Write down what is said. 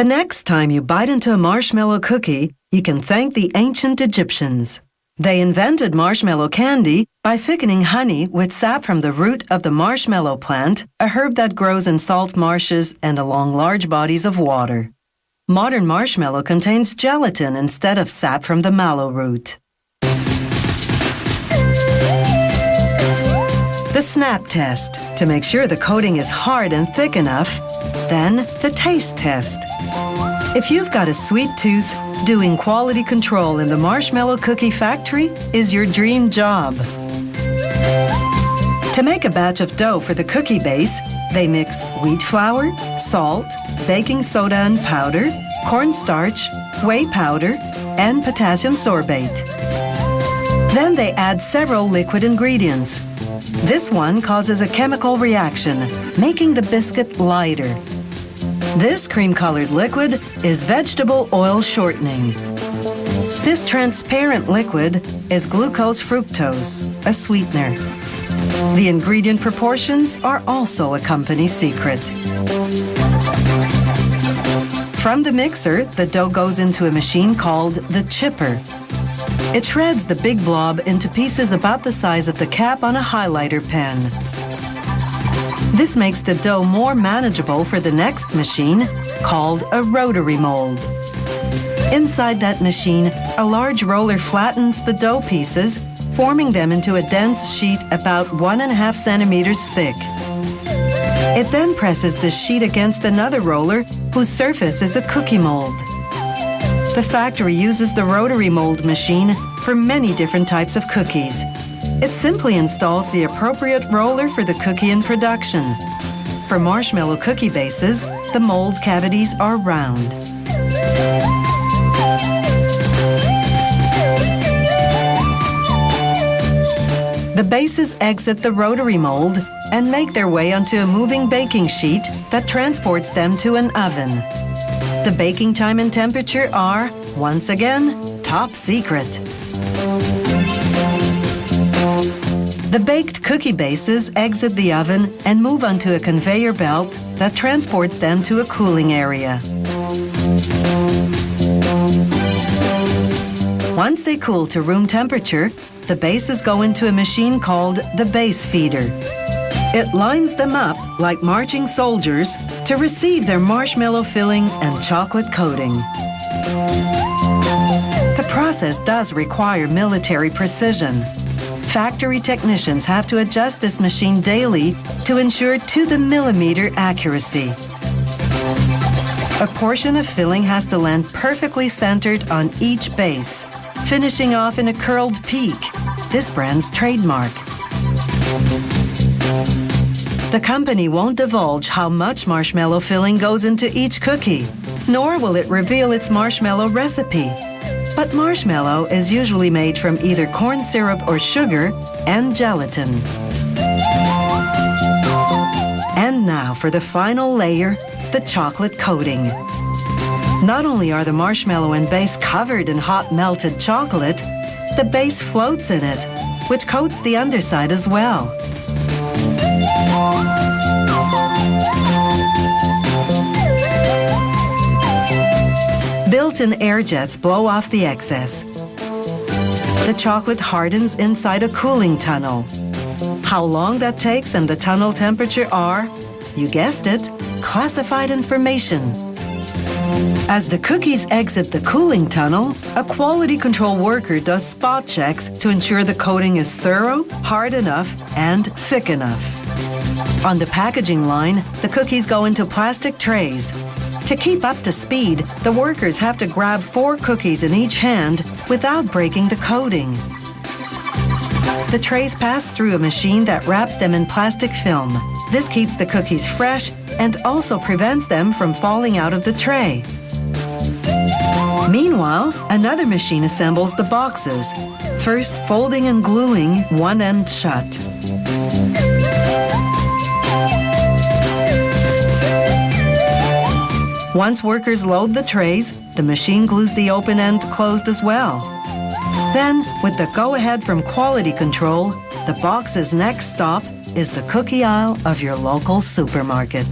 The next time you bite into a marshmallow cookie, you can thank the ancient Egyptians. They invented marshmallow candy by thickening honey with sap from the root of the marshmallow plant, a herb that grows in salt marshes and along large bodies of water. Modern marshmallow contains gelatin instead of sap from the mallow root. The snap test, to make sure the coating is hard and thick enough. Then, the taste test. If you've got a sweet tooth, doing quality control in the marshmallow cookie factory is your dream job. To make a batch of dough for the cookie base, they mix wheat flour, salt, baking soda and powder, cornstarch, whey powder, and potassium sorbate. Then they add several liquid ingredients. This one causes a chemical reaction, making the biscuit lighter. This cream-colored liquid is vegetable oil shortening. This transparent liquid is glucose fructose, a sweetener. The ingredient proportions are also a company secret. From the mixer, the dough goes into a machine called the chipper. It shreds the big blob into pieces about the size of the cap on a highlighter pen. This makes the dough more manageable for the next machine, called a rotary mold. Inside that machine, a large roller flattens the dough pieces, forming them into a dense sheet about 1.5 centimeters thick. It then presses the sheet against another roller, whose surface is a cookie mold. The factory uses the rotary mold machine for many different types of cookies. It simply installs the appropriate roller for the cookie in production. For marshmallow cookie bases, the mold cavities are round. The bases exit the rotary mold and make their way onto a moving baking sheet that transports them to an oven. The baking time and temperature are, once again, top secret. The baked cookie bases exit the oven and move onto a conveyor belt that transports them to a cooling area. Once they cool to room temperature, the bases go into a machine called the base feeder. It lines them up like marching soldiers to receive their marshmallow filling and chocolate coating. The process does require military precision. Factory technicians have to adjust this machine daily to ensure to-the-millimeter accuracy. A portion of filling has to land perfectly centered on each base, finishing off in a curled peak, this brand's trademark. The company won't divulge how much marshmallow filling goes into each cookie, nor will it reveal its marshmallow recipe. But marshmallow is usually made from either corn syrup or sugar and gelatin. And now for the final layer, the chocolate coating. Not only are the marshmallow and base covered in hot melted chocolate, the base floats in it, which coats the underside as well. Built-in air jets blow off the excess. The chocolate hardens inside a cooling tunnel. How long that takes and the tunnel temperature are, you guessed it, classified information. As the cookies exit the cooling tunnel, a quality control worker does spot checks to ensure the coating is thorough, hard enough, and thick enough. On the packaging line, the cookies go into plastic trays. To keep up to speed, the workers have to grab 4 cookies in each hand without breaking the coating. The trays pass through a machine that wraps them in plastic film. This keeps the cookies fresh and also prevents them from falling out of the tray. Meanwhile, another machine assembles the boxes, first folding and gluing one end shut. Once workers load the trays, the machine glues the open end closed as well. Then, with the go-ahead from quality control, the box's next stop is the cookie aisle of your local supermarket.